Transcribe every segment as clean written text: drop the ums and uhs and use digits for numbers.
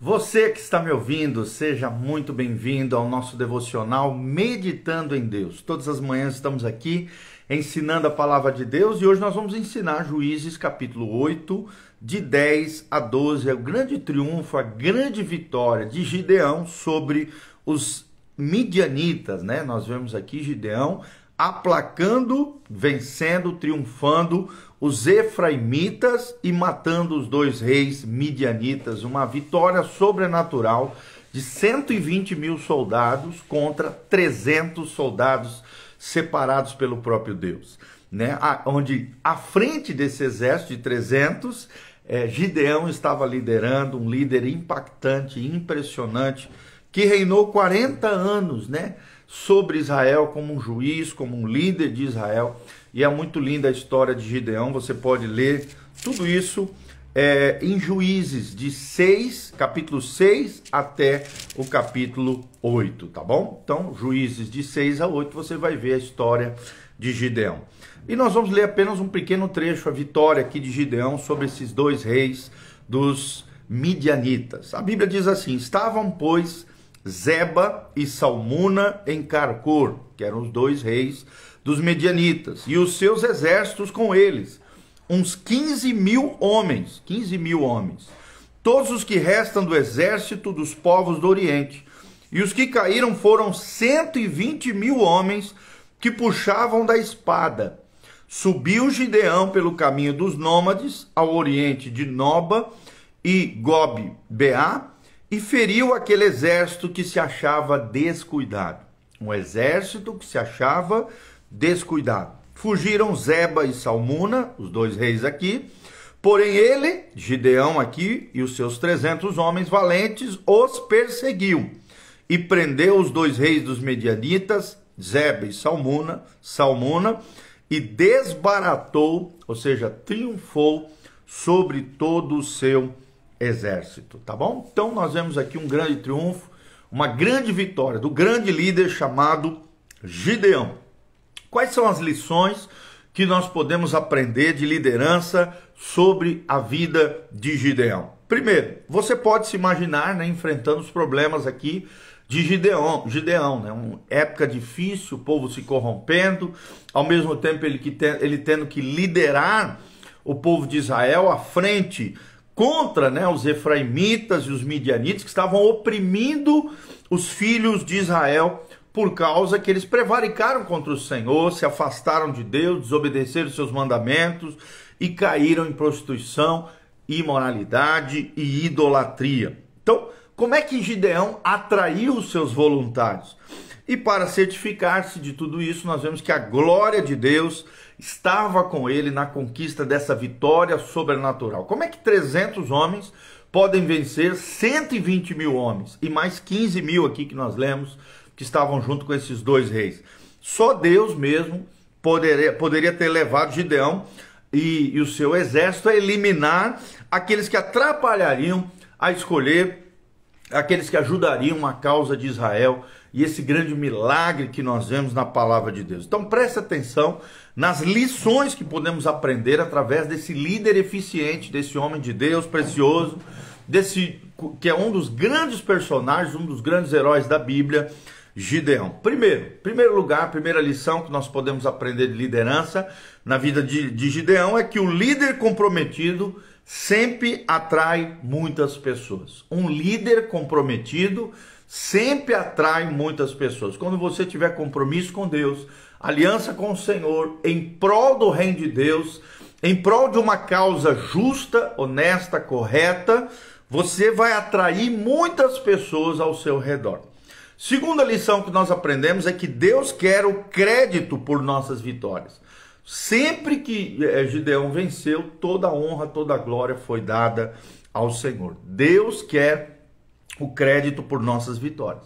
Você que está me ouvindo, seja muito bem-vindo ao nosso devocional Meditando em Deus. Todas as manhãs estamos aqui ensinando a palavra de Deus e hoje nós vamos ensinar Juízes capítulo 8, de 10 a 12. É o grande triunfo, a grande vitória de Gideão sobre os midianitas, né? Nós vemos aqui Gideão aplacando, vencendo, triunfando os efraimitas e matando os dois reis midianitas. Uma vitória sobrenatural de 120 mil soldados contra 300 soldados separados pelo próprio Deus, né? Onde à frente desse exército de 300, Gideão estava liderando, um líder impactante, impressionante, que reinou 40 anos, né, sobre Israel como um juiz, como um líder de Israel. E é muito linda a história de Gideão. Você pode ler tudo isso em Juízes, capítulo 6 até o capítulo 8, tá bom? Então, Juízes de 6 a 8, você vai ver a história de Gideão. E nós vamos ler apenas um pequeno trecho, a vitória aqui de Gideão sobre esses dois reis dos midianitas. A Bíblia diz assim: estavam, pois, Zeba e Salmuna em Carcor, que eram os dois reis dos medianitas, e os seus exércitos com eles, uns 15 mil homens, todos os que restam do exército dos povos do Oriente, e os que caíram foram 120 mil homens que puxavam da espada. Subiu Gideão pelo caminho dos nômades ao oriente de Noba e Gobe-Beá, e feriu aquele exército que se achava descuidado. Um exército que se achava descuidado. Fugiram Zeba e Salmuna, os dois reis aqui, porém ele, Gideão aqui, e os seus 300 homens valentes os perseguiu e prendeu os dois reis dos medianitas, Zeba e Salmuna, e desbaratou, ou seja, triunfou sobre todo o seu exército, tá bom? Então nós vemos aqui um grande triunfo, uma grande vitória do grande líder chamado Gideão. Quais são as lições que nós podemos aprender de liderança sobre a vida de Gideão? Primeiro, você pode se imaginar, né, enfrentando os problemas aqui de Gideão, né? Uma época difícil, o povo se corrompendo, ao mesmo tempo ele tendo que liderar o povo de Israel à frente contra, né, os efraimitas e os midianitas, que estavam oprimindo os filhos de Israel por causa que eles prevaricaram contra o Senhor, se afastaram de Deus, desobedeceram seus mandamentos e caíram em prostituição, imoralidade e idolatria. Então, como é que Gideão atraiu os seus voluntários? E para certificar-se de tudo isso, nós vemos que a glória de Deus estava com ele na conquista dessa vitória sobrenatural. Como é que 300 homens podem vencer 120 mil homens? E mais 15 mil aqui que nós lemos, que estavam junto com esses dois reis. Só Deus mesmo poderia ter levado Gideão e o seu exército a eliminar aqueles que atrapalhariam a escolher, aqueles que ajudariam a causa de Israel e esse grande milagre que nós vemos na palavra de Deus. Então preste atenção nas lições que podemos aprender através desse líder eficiente, desse homem de Deus precioso, que é um dos grandes personagens, um dos grandes heróis da Bíblia, Gideão. Primeiro lugar, primeira lição que nós podemos aprender de liderança na vida de Gideão é que o líder comprometido sempre atrai muitas pessoas. Um líder comprometido sempre atrai muitas pessoas. Quando você tiver compromisso com Deus, aliança com o Senhor, em prol do reino de Deus, em prol de uma causa justa, honesta, correta, você vai atrair muitas pessoas ao seu redor. Segunda lição que nós aprendemos é que Deus quer o crédito por nossas vitórias. Sempre que Gideão venceu, toda a honra, toda a glória foi dada ao Senhor. Deus quer o crédito por nossas vitórias.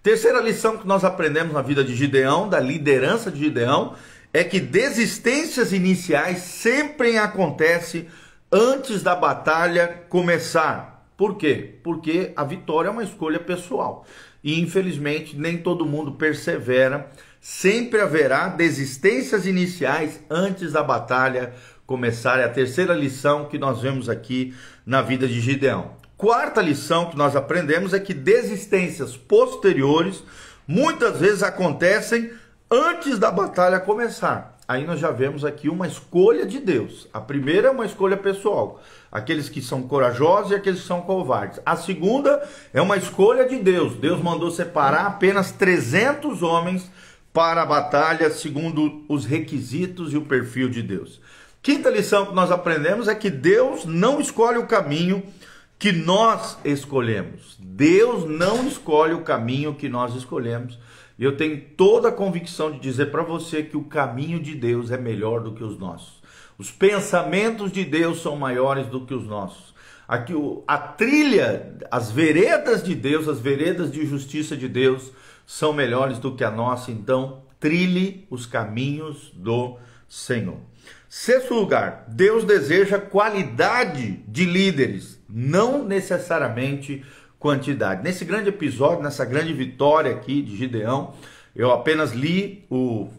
Terceira lição que nós aprendemos na vida de Gideão, da liderança de Gideão, é que desistências iniciais sempre acontecem antes da batalha começar. Por quê? Porque a vitória é uma escolha pessoal. E infelizmente nem todo mundo persevera. Sempre haverá desistências iniciais antes da batalha começar. É a terceira lição que nós vemos aqui na vida de Gideão. quarta lição que nós aprendemos é que desistências posteriores muitas vezes acontecem antes da batalha começar. Aí nós já vemos aqui uma escolha de Deus. A primeira é uma escolha pessoal, aqueles que são corajosos e aqueles que são covardes. A segunda é uma escolha de Deus. Deus mandou separar apenas 300 homens para a batalha, segundo os requisitos e o perfil de Deus. Quinta lição que nós aprendemos é que Deus não escolhe o caminho que nós escolhemos. Deus não escolhe o caminho que nós escolhemos. E eu tenho toda a convicção de dizer para você que o caminho de Deus é melhor do que os nossos. Os pensamentos de Deus são maiores do que os nossos. Aqui a trilha, as veredas de Deus, as veredas de justiça de Deus são melhores do que a nossa. Então, trilhe os caminhos do Senhor. Sexto lugar, Deus deseja qualidade de líderes, não necessariamente quantidade. Nesse grande episódio, nessa grande vitória aqui de Gideão, eu apenas li o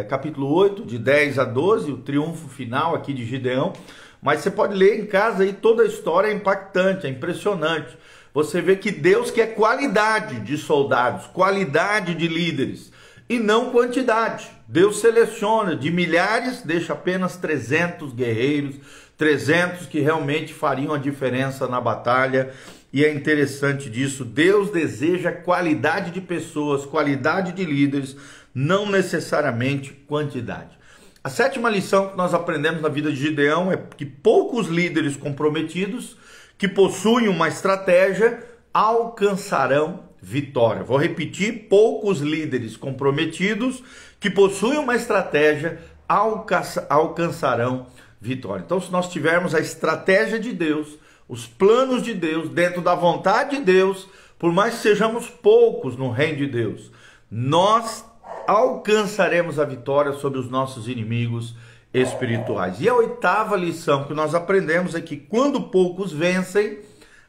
capítulo 8, de 10 a 12, o triunfo final aqui de Gideão, mas você pode ler em casa aí, toda a história é impactante, é impressionante. Você vê que Deus quer qualidade de soldados, qualidade de líderes, e não quantidade. Deus seleciona de milhares, deixa apenas 300 guerreiros, 300 que realmente fariam a diferença na batalha. E é interessante disso, Deus deseja qualidade de pessoas, qualidade de líderes, não necessariamente quantidade. A sétima lição que nós aprendemos na vida de Gideão é que poucos líderes comprometidos, que possuem uma estratégia, alcançarão vitória. Vou repetir, poucos líderes comprometidos, que possuem uma estratégia, alcançarão vitória. Então, se nós tivermos a estratégia de Deus, os planos de Deus, dentro da vontade de Deus, por mais que sejamos poucos no reino de Deus, nós alcançaremos a vitória sobre os nossos inimigos espirituais. E a oitava lição que nós aprendemos é que quando poucos vencem,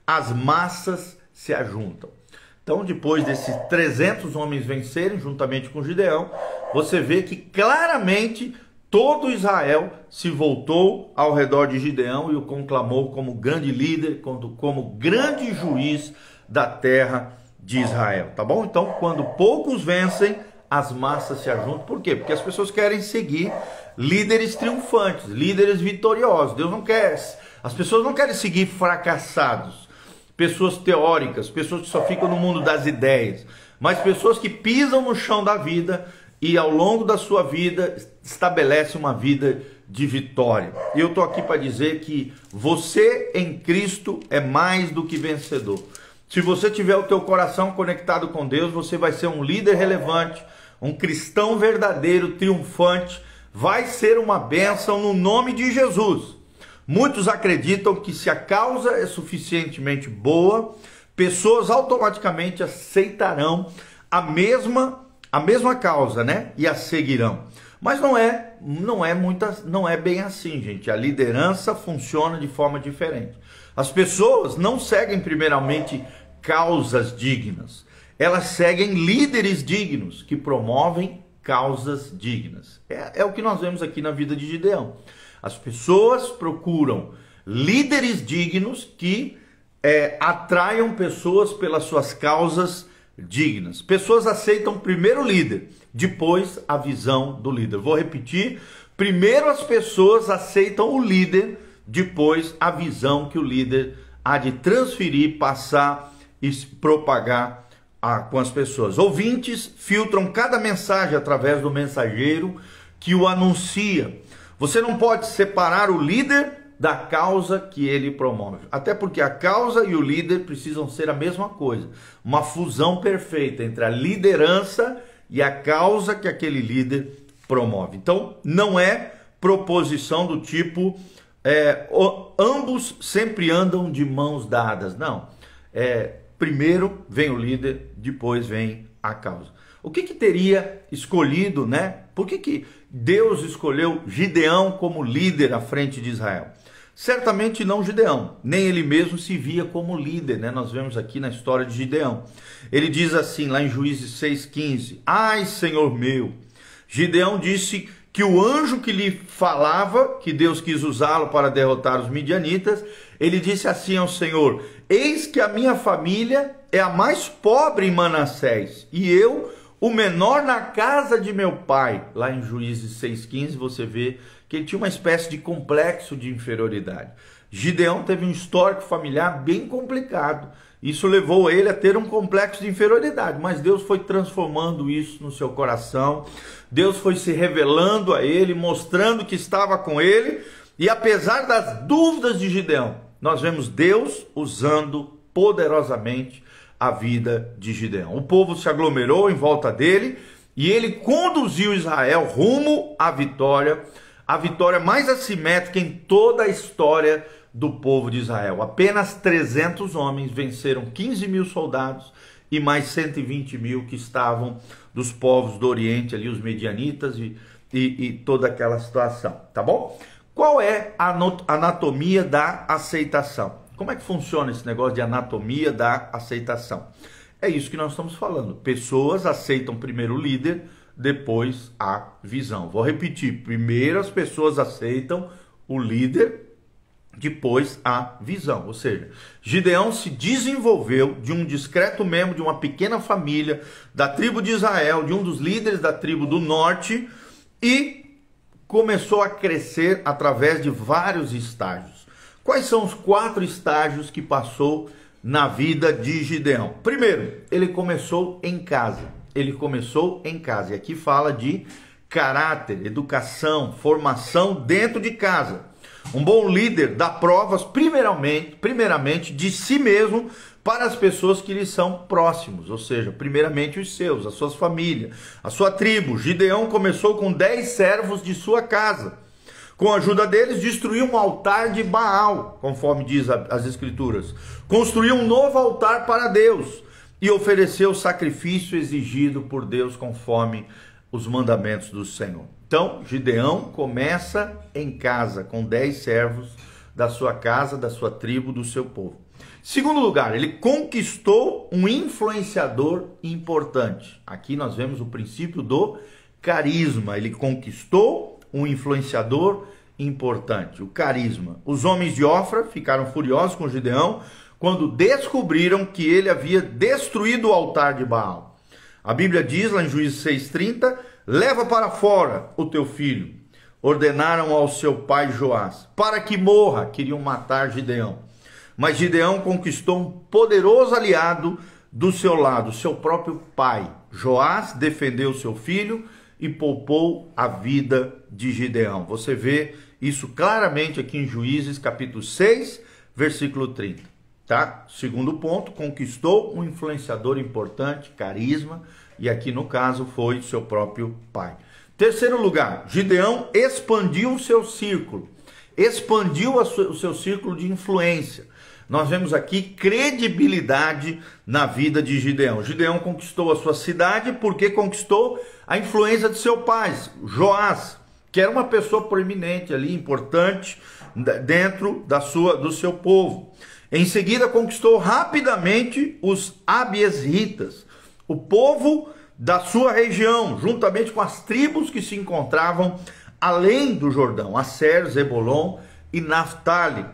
as massas se ajuntam. Então, depois desses 300 homens vencerem, juntamente com Gideão, você vê que claramente todo Israel se voltou ao redor de Gideão e o conclamou como grande líder, como grande juiz da terra de Israel, tá bom? Então, quando poucos vencem, as massas se ajuntam. Por quê? Porque as pessoas querem seguir líderes triunfantes, líderes vitoriosos. Deus não quer, as pessoas não querem seguir fracassados, pessoas teóricas, pessoas que só ficam no mundo das ideias, mas pessoas que pisam no chão da vida e ao longo da sua vida estabelece uma vida de vitória. E eu estou aqui para dizer que você em Cristo é mais do que vencedor. Se você tiver o teu coração conectado com Deus, você vai ser um líder relevante, um cristão verdadeiro, triunfante, vai ser uma bênção no nome de Jesus. Muitos acreditam que se a causa é suficientemente boa, pessoas automaticamente aceitarão a mesma causa, né? E a seguirão. Mas não é bem assim, gente. A liderança funciona de forma diferente. As pessoas não seguem primeiramente causas dignas. Elas seguem líderes dignos que promovem causas dignas. É o que nós vemos aqui na vida de Gideão. As pessoas procuram líderes dignos que atraiam pessoas pelas suas causas dignas. Pessoas aceitam primeiro o líder, depois a visão do líder. Vou repetir, primeiro as pessoas aceitam o líder, depois a visão que o líder há de transferir, passar e propagar com as pessoas. Ouvintes filtram cada mensagem através do mensageiro que o anuncia. Você não pode separar o líder da causa que ele promove. Até porque a causa e o líder precisam ser a mesma coisa. Uma fusão perfeita entre a liderança e a causa que aquele líder promove. Então, não é proposição do tipo ambos sempre andam de mãos dadas. Não. Primeiro vem o líder, depois vem a causa. O que teria escolhido, né? Por que Deus escolheu Gideão como líder à frente de Israel? Certamente não Gideão, nem ele mesmo se via como líder, né? Nós vemos aqui na história de Gideão. Ele diz assim, lá em Juízes 6,15: Ai, Senhor meu! Gideão disse que o anjo que lhe falava, que Deus quis usá-lo para derrotar os midianitas, ele disse assim ao Senhor: eis que a minha família é a mais pobre em Manassés, e eu, o menor na casa de meu pai. Lá em Juízes 6,15 você vê que ele tinha uma espécie de complexo de inferioridade. Gideão teve um histórico familiar bem complicado. Isso levou ele a ter um complexo de inferioridade, mas Deus foi transformando isso no seu coração. Deus foi se revelando a ele, mostrando que estava com ele, e apesar das dúvidas de Gideão, nós vemos Deus usando poderosamente a vida de Gideão. O povo se aglomerou em volta dele e ele conduziu Israel rumo à vitória, a vitória mais assimétrica em toda a história do povo de Israel. Apenas 300 homens venceram 15 mil soldados e mais 120 mil que estavam dos povos do Oriente, ali os medianitas e toda aquela situação, tá bom? Qual é a anatomia da aceitação? Como é que funciona esse negócio de anatomia da aceitação? É isso que nós estamos falando. Pessoas aceitam primeiro o líder, depois a visão. Vou repetir. Primeiro as pessoas aceitam o líder, depois a visão. Ou seja, Gideão se desenvolveu de um discreto membro de uma pequena família da tribo de Israel, de um dos líderes da tribo do norte, e começou a crescer através de vários estágios. Quais são os 4 estágios que passou na vida de Gideão? Primeiro, ele começou em casa. Ele começou em casa. E aqui fala de caráter, educação, formação dentro de casa. Um bom líder dá provas primeiramente de si mesmo para as pessoas que lhe são próximos, ou seja, primeiramente os seus, as suas famílias, a sua tribo. Gideão começou com 10 servos de sua casa. Com a ajuda deles, destruiu um altar de Baal, conforme diz as Escrituras. Construiu um novo altar para Deus e ofereceu o sacrifício exigido por Deus conforme os mandamentos do Senhor. Então, Gideão começa em casa, com 10 servos da sua casa, da sua tribo, do seu povo. Segundo lugar, ele conquistou um influenciador importante. Aqui nós vemos o princípio do carisma. Ele conquistou um influenciador importante, o carisma. Os homens de Ofra ficaram furiosos com Gideão quando descobriram que ele havia destruído o altar de Baal. A Bíblia diz lá em Juízes 6,30, leva para fora o teu filho. Ordenaram ao seu pai Joás, para que morra. Queriam matar Gideão. Mas Gideão conquistou um poderoso aliado do seu lado, seu próprio pai. Joás defendeu seu filho e poupou a vida de Gideão. Você vê isso claramente aqui em Juízes capítulo 6, versículo 30. Tá? Segundo ponto, conquistou um influenciador importante, carisma, e aqui no caso foi seu próprio pai. Terceiro lugar, Gideão expandiu o seu círculo, expandiu o seu círculo de influência. Nós vemos aqui credibilidade na vida de Gideão. Gideão conquistou a sua cidade porque conquistou a influência de seu pai, Joás, que era uma pessoa proeminente ali, importante dentro do seu povo. Em seguida, conquistou rapidamente os abiesritas, o povo da sua região, juntamente com as tribos que se encontravam além do Jordão, Asser, Zebulon e Naftali.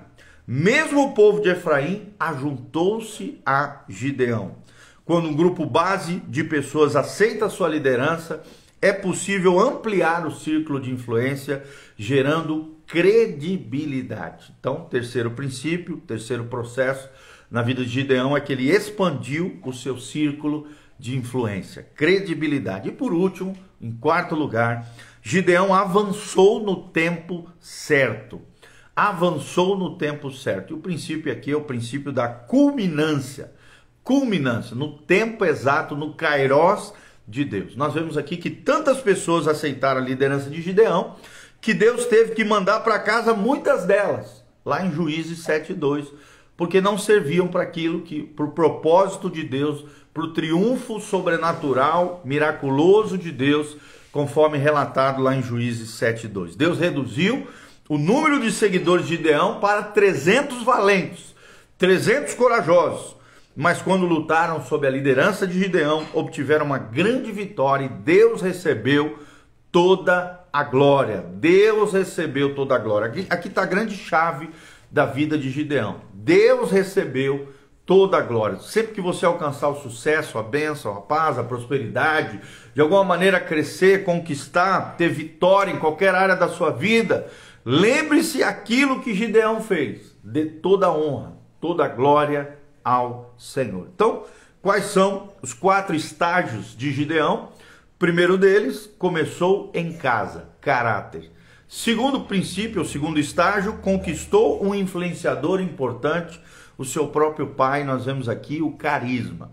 Mesmo o povo de Efraim ajuntou-se a Gideão. Quando um grupo base de pessoas aceita a sua liderança, é possível ampliar o círculo de influência, gerando credibilidade. Então, terceiro princípio, terceiro processo na vida de Gideão é que ele expandiu o seu círculo de influência, credibilidade. E por último, em quarto lugar, Gideão avançou no tempo certo. Avançou no tempo certo. E o princípio aqui é o princípio da culminância. Culminância, no tempo exato, no kairos de Deus. Nós vemos aqui que tantas pessoas aceitaram a liderança de Gideão, que Deus teve que mandar para casa muitas delas, lá em Juízes 7:2, porque não serviam para aquilo que, para o propósito de Deus, para o triunfo sobrenatural, miraculoso de Deus, conforme relatado lá em Juízes 7:2. Deus reduziu o número de seguidores de Gideão para 300 valentes, 300 corajosos, mas quando lutaram sob a liderança de Gideão, obtiveram uma grande vitória e Deus recebeu toda a glória. Deus recebeu toda a glória. Aqui está a grande chave da vida de Gideão. Deus recebeu toda a glória. Sempre que você alcançar o sucesso, a bênção, a paz, a prosperidade, de alguma maneira crescer, conquistar, ter vitória em qualquer área da sua vida, lembre-se aquilo que Gideão fez. Dê toda a honra, toda a glória ao Senhor. Então, quais são os 4 estágios de Gideão? O primeiro deles, começou em casa, caráter. Segundo princípio, o segundo estágio, conquistou um influenciador importante, o seu próprio pai. Nós vemos aqui o carisma.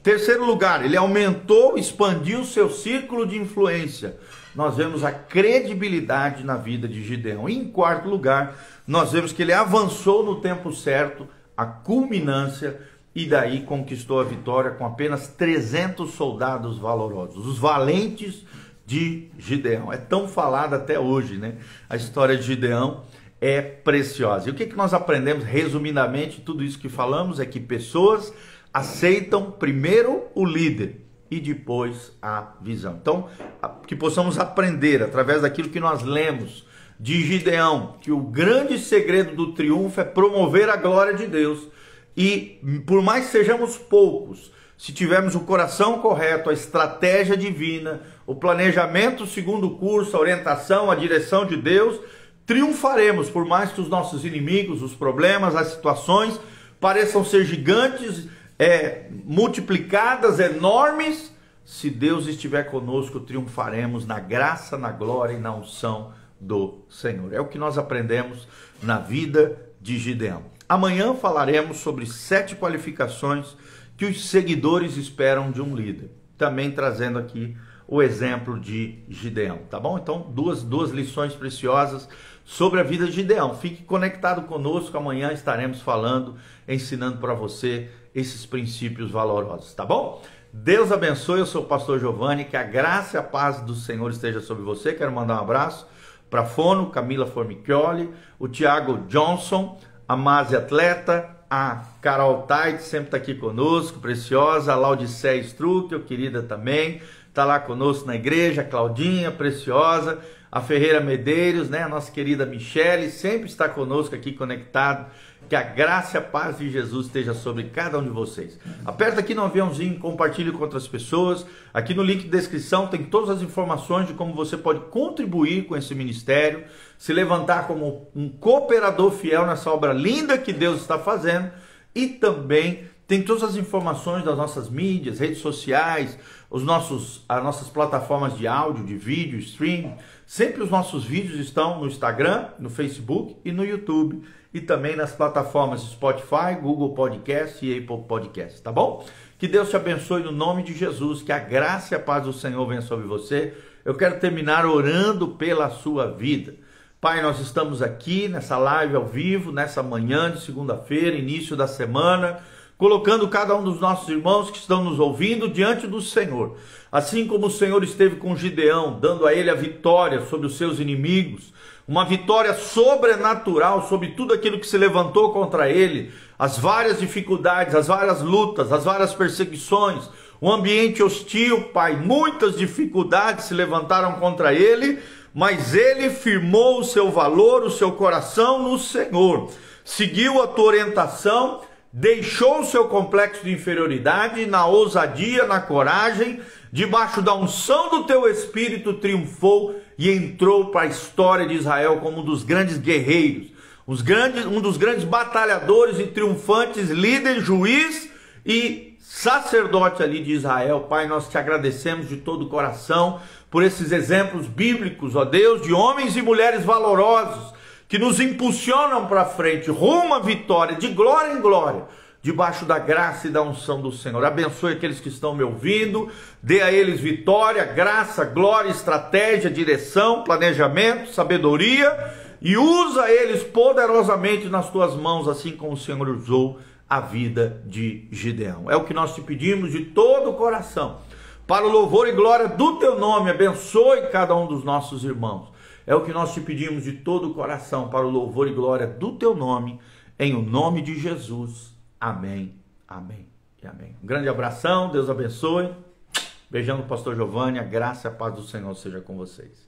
Terceiro lugar, ele aumentou, expandiu o seu círculo de influência. Nós vemos a credibilidade na vida de Gideão. E em quarto lugar, nós vemos que ele avançou no tempo certo, a culminância, e daí conquistou a vitória com apenas 300 soldados valorosos, os valentes de Gideão. É tão falada até hoje, né? A história de Gideão é preciosa. E o que nós aprendemos, resumidamente, tudo isso que falamos, é que pessoas aceitam primeiro o líder e depois a visão. Então, que possamos aprender através daquilo que nós lemos de Gideão, que o grande segredo do triunfo é promover a glória de Deus. E por mais que sejamos poucos, se tivermos o coração correto, a estratégia divina, o planejamento segundo o curso, a orientação, a direção de Deus, triunfaremos, por mais que os nossos inimigos, os problemas, as situações pareçam ser gigantes, multiplicadas, enormes. Se Deus estiver conosco, triunfaremos na graça, na glória e na unção do Senhor. É o que nós aprendemos na vida de Gideão. Amanhã falaremos sobre 7 qualificações que os seguidores esperam de um líder. Também trazendo aqui o exemplo de Gideão, tá bom? Então, duas lições preciosas sobre a vida de Gideão. Fique conectado conosco, amanhã estaremos falando, ensinando para você esses princípios valorosos, tá bom? Deus abençoe, eu sou o pastor Giovanni, que a graça e a paz do Senhor esteja sobre você. Quero mandar um abraço para Fono, Camila Formicchioli, o Tiago Johnson, a Mase Atleta, a Carol Tait, sempre está aqui conosco, preciosa, a Laodiceia Struckel, querida também, está lá conosco na igreja, a Claudinha, preciosa, a Ferreira Medeiros, né, a nossa querida Michele, sempre está conosco aqui conectado. Que a graça e a paz de Jesus esteja sobre cada um de vocês. Aperta aqui no aviãozinho, compartilhe com outras pessoas. Aqui no link de descrição tem todas as informações de como você pode contribuir com esse ministério, se levantar como um cooperador fiel nessa obra linda que Deus está fazendo. E também tem todas as informações das nossas mídias, redes sociais, as nossas plataformas de áudio, de vídeo, stream. Sempre os nossos vídeos estão no Instagram, no Facebook e no YouTube. E também nas plataformas Spotify, Google Podcast e Apple Podcast, tá bom? Que Deus te abençoe no nome de Jesus, que a graça e a paz do Senhor venha sobre você. Eu quero terminar orando pela sua vida. Pai, nós estamos aqui nessa live ao vivo, nessa manhã de segunda-feira, início da semana, colocando cada um dos nossos irmãos que estão nos ouvindo diante do Senhor. Assim como o Senhor esteve com Gideão, dando a ele a vitória sobre os seus inimigos, uma vitória sobrenatural sobre tudo aquilo que se levantou contra ele, as várias dificuldades, as várias lutas, as várias perseguições, um ambiente hostil, Pai, muitas dificuldades se levantaram contra ele, mas ele firmou o seu valor, o seu coração no Senhor, seguiu a tua orientação, deixou o seu complexo de inferioridade, na ousadia, na coragem, debaixo da unção do teu Espírito, triunfou e entrou para a história de Israel como um dos grandes guerreiros, um dos grandes batalhadores e triunfantes, líder, juiz e sacerdote ali de Israel. Pai, nós te agradecemos de todo o coração por esses exemplos bíblicos, ó Deus, de homens e mulheres valorosos que nos impulsionam para frente, rumo à vitória, de glória em glória, debaixo da graça e da unção do Senhor. Abençoe aqueles que estão me ouvindo, dê a eles vitória, graça, glória, estratégia, direção, planejamento, sabedoria, e usa eles poderosamente nas tuas mãos, assim como o Senhor usou a vida de Gideão. É o que nós te pedimos de todo o coração, para o louvor e glória do teu nome. Abençoe cada um dos nossos irmãos. É o que nós te pedimos de todo o coração, para o louvor e glória do teu nome, em o nome de Jesus. Amém, amém e amém. Um grande abração, Deus abençoe. Beijão do pastor Giovanni, a graça e a paz do Senhor seja com vocês.